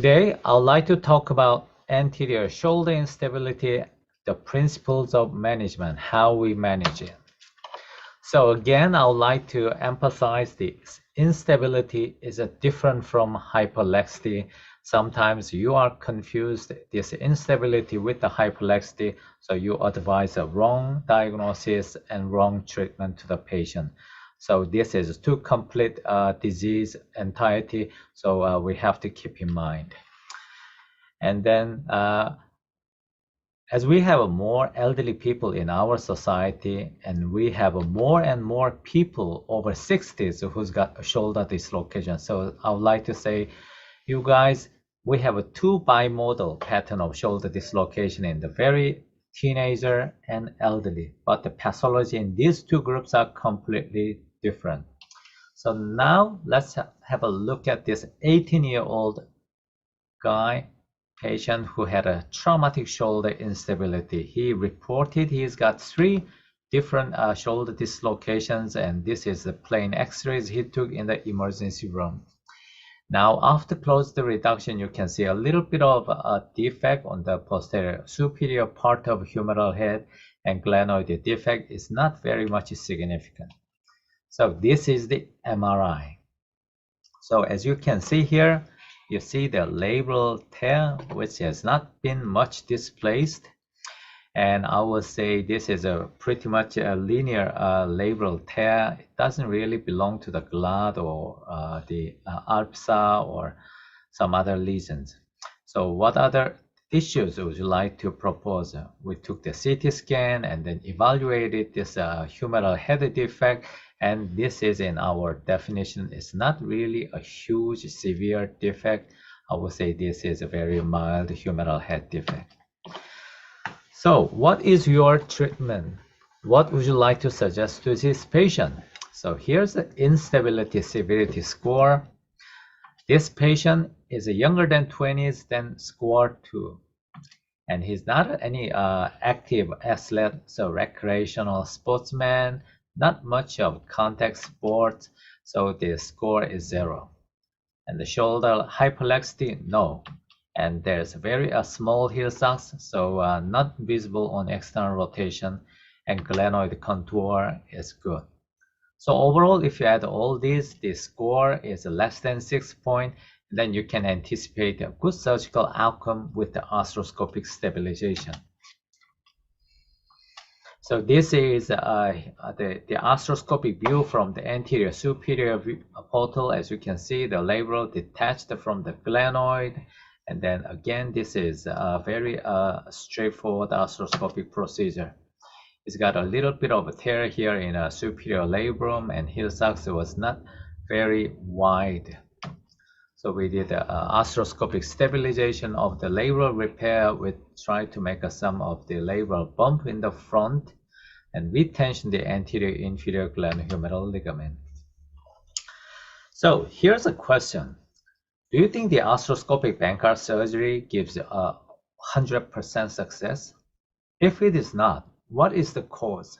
Today, I'd like to talk about anterior shoulder instability, the principles of management, how we manage it. So again, I would like to emphasize this. Instability is different from hyperlaxity. Sometimes you are confused this instability with the hyperlaxity, so you advise a wrong diagnosis and wrong treatment to the patient. So this is two complete disease entirety, so we have to keep in mind. And then as we have more elderly people in our society, and we have more and more people over 60s who's got a shoulder dislocation. So I would like to say, you guys, we have a two bimodal pattern of shoulder dislocation in the very teenager and elderly, but the pathology in these two groups are completely different. So now let's have a look at this 18-year-old guy patient who had a traumatic shoulder instability. He reported he's got 3 different shoulder dislocations, and this is the plain x-rays he took in the emergency room. Now after closed reduction, you can see a little bit of a defect on the posterior superior part of humeral head, and glenoid defect is not very much significant. So this is the MRI. So as you can see here, you see the labral tear, which has not been much displaced, and I would say this is a pretty much a linear labral tear. It doesn't really belong to the glad or the ARPSA or some other lesions. So what other issues would you like to propose? We took the CT scan and then evaluated this humeral head defect, and this is in our definition. It's not really a huge severe defect. I would say this is a very mild humeral head defect. So what is your treatment? What would you like to suggest to this patient? So here's the instability severity score. This patient is younger than 20s, then score 2. And he's not any active athlete, so recreational sportsman, not much of contact sports, so the score is 0. And the shoulder hyperlaxity, no. And there's very small heel socks, so not visible on external rotation, and glenoid contour is good. So overall, if you add all these, the score is less than 6 points, then you can anticipate a good surgical outcome with the arthroscopic stabilization. So this is the arthroscopic view from the anterior superior portal. As you can see, the labral detached from the glenoid. And then again, this is a very straightforward arthroscopic procedure. It's got a little bit of a tear here in a superior labrum, and heel socks was not very wide. So we did arthroscopic stabilization of the labral repair. We tried to make some of the labral bump in the front, and we tension the anterior inferior glenohumeral ligament. So here's a question. Do you think the arthroscopic Bankart surgery gives a 100% success? If it is not, what is the cause?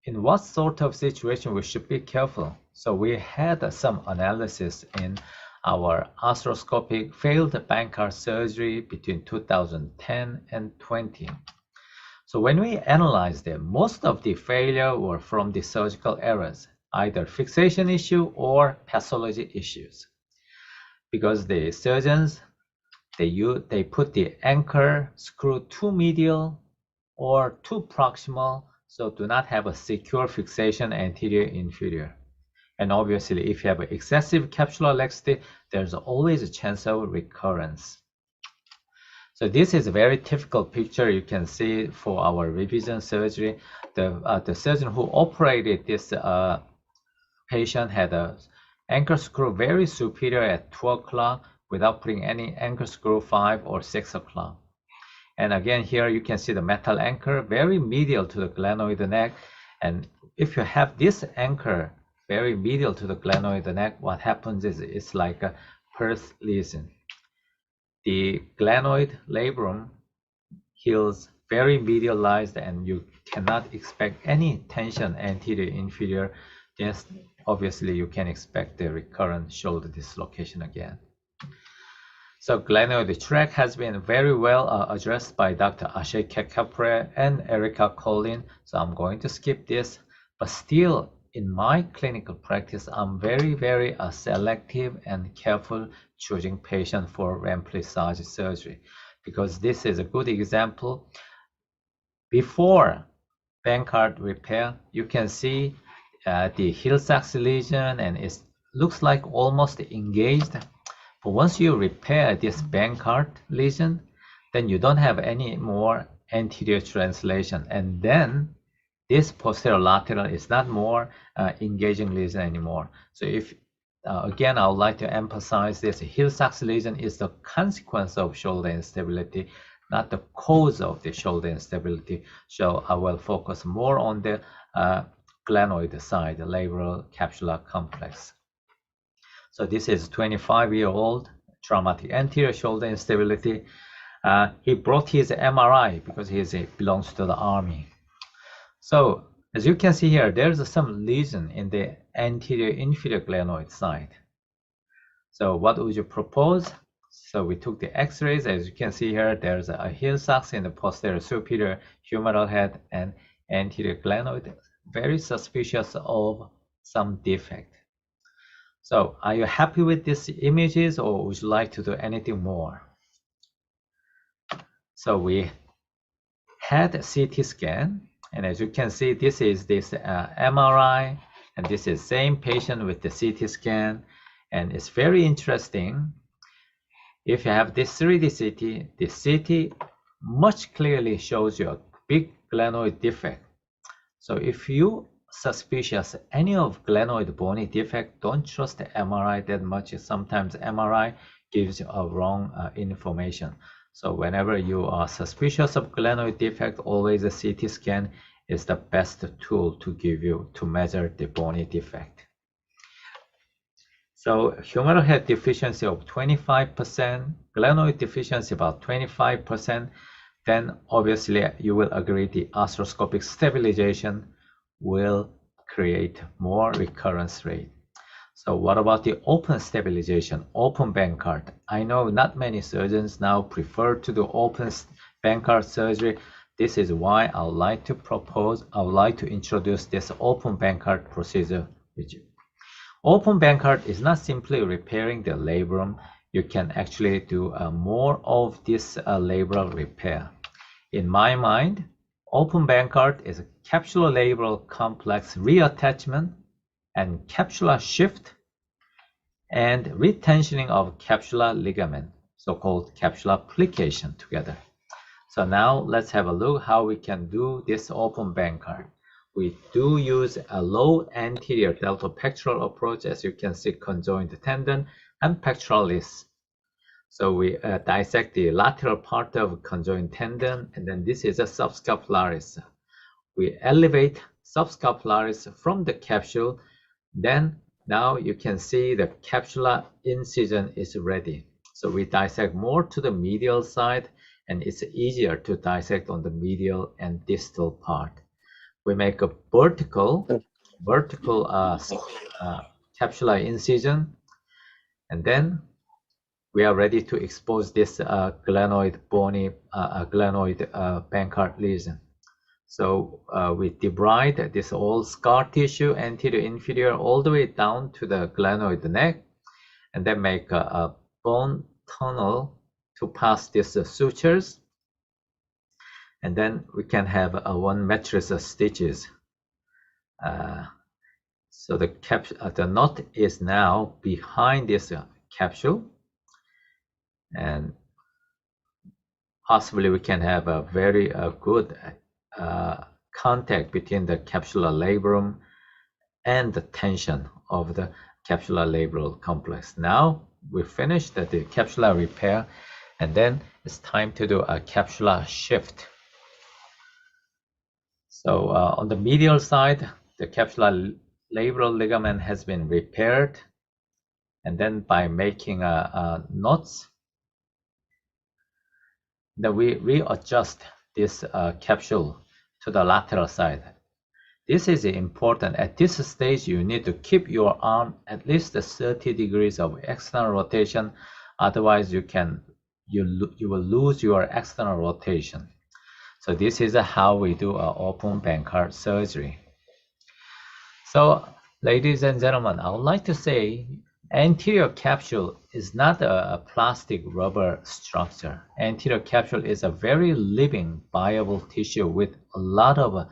In what sort of situation we should be careful? So we had some analysis in our arthroscopic failed Bankart surgery between 2010 and 20. So when we analyzed them, most of the failure were from the surgical errors, either fixation issue or pathology issues. Because the surgeons, they put the anchor screw too medial or too proximal, so do not have a secure fixation anterior inferior. And obviously, if you have excessive capsular laxity, there's always a chance of recurrence. So this is a very typical picture you can see for our revision surgery. The surgeon who operated this patient had a anchor screw very superior at 2 o'clock without putting any anchor screw 5 or 6 o'clock. And again, here you can see the metal anchor very medial to the glenoid neck. And if you have this anchor very medial to the glenoid neck, what happens is it's like a Perth lesion. The glenoid labrum heals very medialized, and you cannot expect any tension anterior inferior. Just obviously you can expect the recurrent shoulder dislocation again. So glenoid tract has been very well addressed by Dr. Ashok and Erica Collin. So I'm going to skip this, but still in my clinical practice, I'm very selective and careful choosing patient for remplissage surgery, because this is a good example. Before Bankart repair, you can see the Hill-Sachs lesion, and it looks like almost engaged. But once you repair this Bankart lesion, then you don't have any more anterior translation, and then this posterior lateral is not more engaging lesion anymore. So if again, I would like to emphasize this: Hill-Sachs lesion is the consequence of shoulder instability, not the cause of the shoulder instability. So I will focus more on the glenoid side, the labral capsular complex. So this is 25-year-old traumatic anterior shoulder instability. He brought his MRI because he belongs to the army. So as you can see here, there's some lesion in the anterior inferior glenoid side. So what would you propose? So we took the x-rays. As you can see here, there's a Hill-Sachs in the posterior superior humeral head and anterior glenoid. Very suspicious of some defect. So are you happy with these images, or would you like to do anything more? So we had a CT scan, and as you can see, this is this MRI, and this is same patient with the CT scan. And it's very interesting. If you have this 3D CT, the CT much clearly shows you a big glenoid defect. So if you suspicious any of glenoid bony defect, don't trust the MRI that much. Sometimes MRI gives you a wrong information. So whenever you are suspicious of glenoid defect, always a CT scan is the best tool to give you to measure the bony defect. So humeral head deficiency of 25%, glenoid deficiency about 25%, then obviously you will agree the arthroscopic stabilization will create more recurrence rate. So what about the open stabilization, open Bankart? I know not many surgeons now prefer to do open Bankart surgery. This is why I would like to introduce this open Bankart procedure with you. Open Bankart is not simply repairing the labrum. You can actually do more of this labral repair. In my mind, open Bankart is a capsulolabral complex reattachment and capsular shift and retensioning of capsular ligament, so-called capsular plication together. So now let's have a look how we can do this open Bankart. We do use a low anterior deltopectoral approach, as you can see, conjoint tendon and pectoralis. So we dissect the lateral part of conjoint tendon, and then this is a subscapularis. We elevate subscapularis from the capsule. Then now you can see the capsular incision is ready. So we dissect more to the medial side, and it's easier to dissect on the medial and distal part. We make a vertical capsular incision, and then we are ready to expose this glenoid bony glenoid Bankart lesion. So we debride this all scar tissue, anterior, inferior, all the way down to the glenoid neck, and then make a bone tunnel to pass these sutures. And then we can have one matrix of stitches. So the knot is now behind this capsule, and possibly we can have a very good contact between the capsular labrum and the tension of the capsular labral complex. Now we finished the capsular repair, and then it's time to do a capsular shift. So on the medial side, the capsular labral ligament has been repaired, and then by making knots, then we readjust this capsule to the lateral side. This is important. At this stage, you need to keep your arm at least 30 degrees of external rotation. Otherwise, you will lose your external rotation. So this is how we do an open Bankart surgery. So, ladies and gentlemen, I would like to say anterior capsule is not a plastic rubber structure. Anterior capsule is a very living, viable tissue with a lot of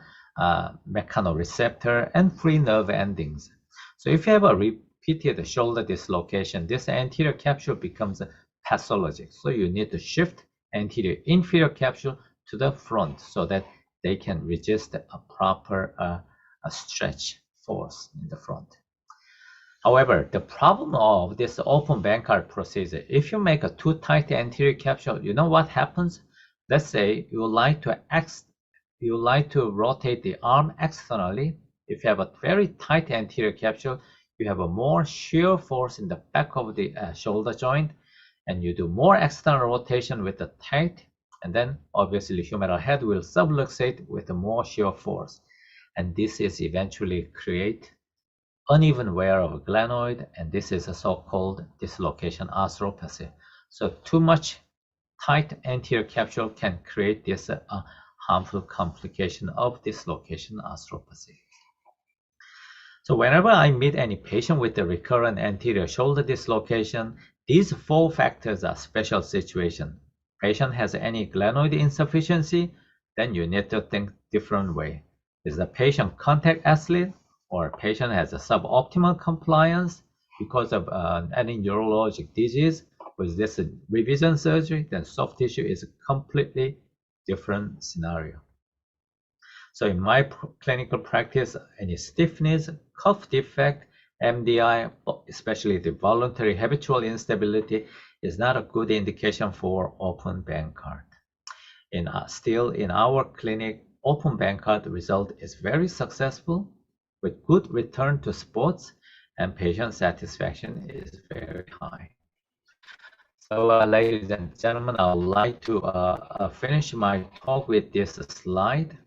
mechanoreceptor and free nerve endings. So if you have a repeated shoulder dislocation, this anterior capsule becomes pathologic. So you need to shift anterior inferior capsule to the front so that they can resist a proper stretch force in the front. However, the problem of this open Bankart procedure, if you make a too tight anterior capsule, you know what happens? Let's say you like to rotate the arm externally. If you have a very tight anterior capsule, you have a more shear force in the back of the shoulder joint, and you do more external rotation with the tight, and then obviously humeral head will subluxate with the more shear force. And this is eventually create uneven wear of a glenoid, and this is a so-called dislocation arthropathy. So too much tight anterior capsule can create this harmful complication of dislocation arthropathy. So whenever I meet any patient with a recurrent anterior shoulder dislocation, these 4 factors are special situation. Patient has any glenoid insufficiency, then you need to think different way. Is the patient contact athlete, or patient has a suboptimal compliance because of any neurologic disease? With this revision surgery, then soft tissue is a completely different scenario. So in my clinical practice, any stiffness, cuff defect, MDI, especially the voluntary habitual instability, is not a good indication for open Bankart. Still in our clinic, open Bankart result is very successful with good return to sports, and patient satisfaction is very high. So ladies and gentlemen, I would like to finish my talk with this slide.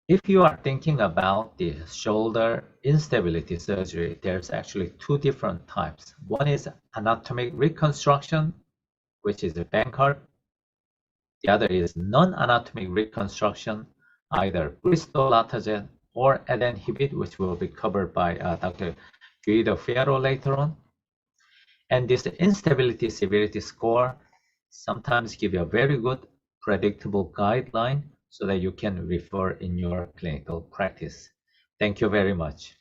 If you are thinking about the shoulder instability surgery, there's actually 2 different types. One is anatomic reconstruction, which is a Bankart. The other is non-anatomic reconstruction, either Bristol Latagen or Adenhibit, which will be covered by Dr. Guido Fierro later on. And this instability severity score sometimes give you a very good predictable guideline so that you can refer in your clinical practice. Thank you very much.